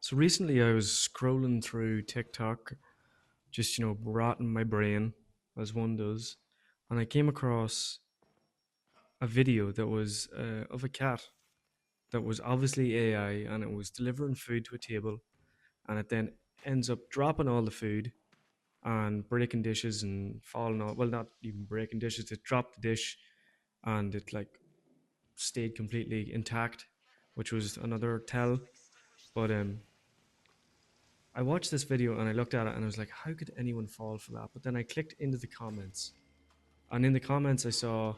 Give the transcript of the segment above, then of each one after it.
So recently I was scrolling through TikTok, just, rotting my brain, as one does, and I came across a video that was of a cat that was obviously AI, and it was delivering food to a table, and it then ends up dropping all the food and breaking dishes and falling off. Well, not even breaking dishes, it dropped the dish and it like stayed completely intact, which was another tell. But I watched this video and I looked at it and I was like, how could anyone fall for that? But then I clicked into the comments, and in the comments I saw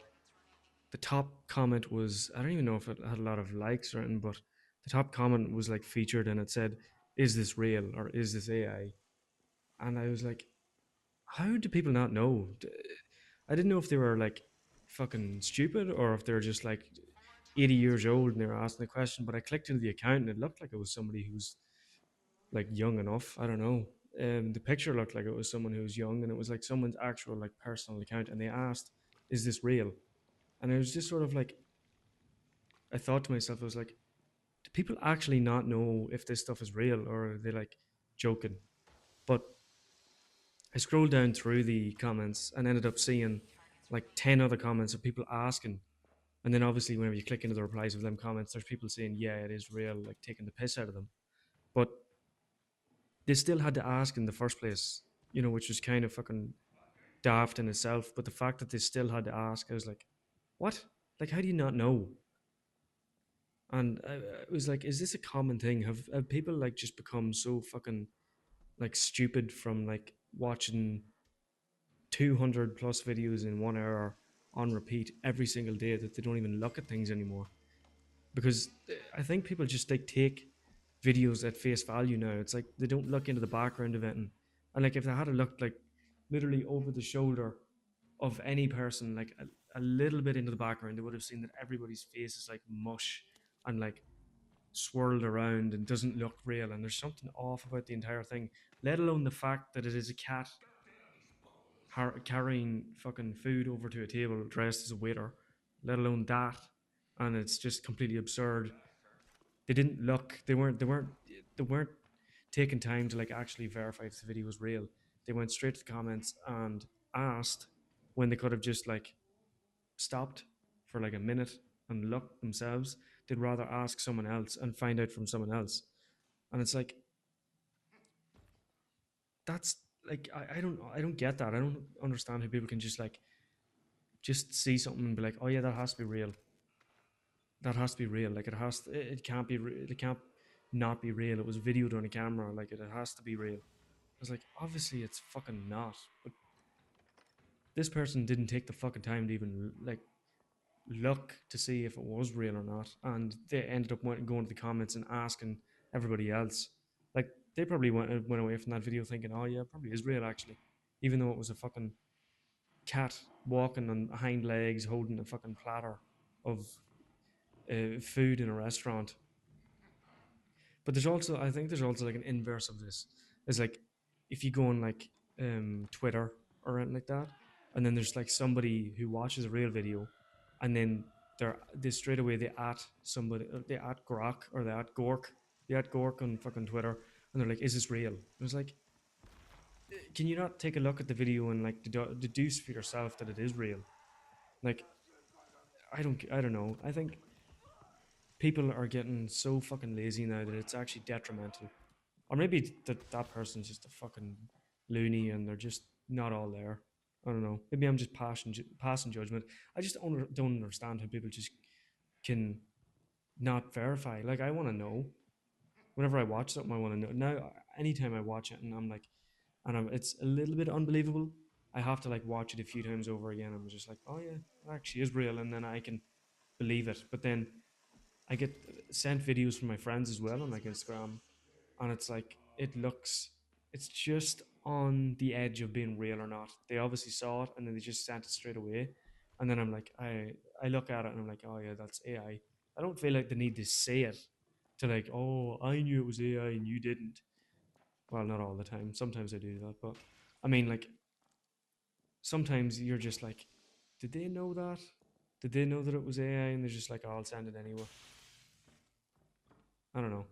the top comment was, I don't even know if it had a lot of likes or anything, but the top comment was like featured and it said, "Is this real or is this AI?" And I was like, how do people not know? I didn't know if they were like fucking stupid or if they're just like 80 years old and they were asking the question. But I clicked into the account and it looked like it was somebody who's like young enough. I don't know. The picture looked like it was someone who was young, and it was like someone's actual like personal account. And they asked, "Is this real?" And it was just sort of like, I thought to myself, I was like, do people actually not know if this stuff is real, or are they like joking? But I scrolled down through the comments and ended up seeing like 10 other comments of people asking. And then obviously, whenever you click into the replies of them comments, there's people saying, yeah, it is real, like taking the piss out of them. But they still had to ask in the first place, which was kind of fucking daft in itself. But the fact that they still had to ask, I was like, what? Like, how do you not know? And I was like, is this a common thing? Have people like just become so fucking like stupid from like watching 200 plus videos in 1 hour on repeat every single day that they don't even look at things anymore? Because I think people just like take videos at face value now. It's like they don't look into the background of it, and like if they had a look like literally over the shoulder of any person, like a little bit into the background, they would have seen that everybody's face is like mush and like swirled around and doesn't look real. And there's something off about the entire thing. Let alone the fact that it is a cat carrying fucking food over to a table dressed as a waiter. Let alone that, and it's just completely absurd. They didn't look. They weren't taking time to like actually verify if the video was real. They went straight to the comments and asked when they could have just like stopped for like a minute and looked themselves. They'd rather ask someone else and find out from someone else. And it's like, that's like, I don't get that. I don't understand how people can just like just see something and be like, oh yeah, that has to be real. That has to be real. Like it can't be it can't not be real. It was videoed on a camera. Like it has to be real. I was like, obviously it's fucking not. But this person didn't take the fucking time to even like look to see if it was real or not, and they ended up going to the comments and asking everybody else. Like they probably went away from that video thinking, oh yeah, it probably is real actually, even though it was a fucking cat walking on hind legs holding a fucking platter of food in a restaurant. But I think there's also like an inverse of this. It's like if you go on like Twitter or anything like that, and then there's like somebody who watches a real video, and then they straight away they at somebody, they at Grok or they at Gork on fucking Twitter, and they're like, "Is this real?" And it's like, can you not take a look at the video and like deduce for yourself that it is real? Like, I don't know. I think people are getting so fucking lazy now that it's actually detrimental. Or maybe that person's just a fucking loony and they're just not all there. I don't know. Maybe I'm just passing judgment. I just don't understand how people just can not verify. Like, I want to know. Whenever I watch something, I want to know. Now, anytime I watch it and I'm like, it's a little bit unbelievable, I have to like watch it a few times over again. I'm just like, oh yeah, it actually is real. And then I can believe it. But then I get sent videos from my friends as well on like Instagram, and it's like it's just on the edge of being real or not. They obviously saw it and then they just sent it straight away, and then I look at it and I'm like, oh yeah, that's AI. I don't feel like the need to say it to like, oh, I knew it was AI and you didn't. Well, not all the time. Sometimes I do that, but I mean, like sometimes you're just like, did they know that? Did they know that it was AI? And they're just like, oh, I'll send it anyway. I don't know.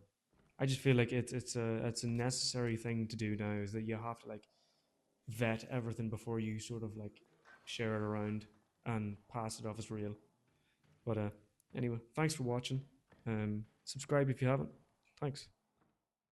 I just feel like it's a necessary thing to do now, is that you have to like vet everything before you sort of like share it around and pass it off as real. But anyway, thanks for watching. Subscribe if you haven't. Thanks.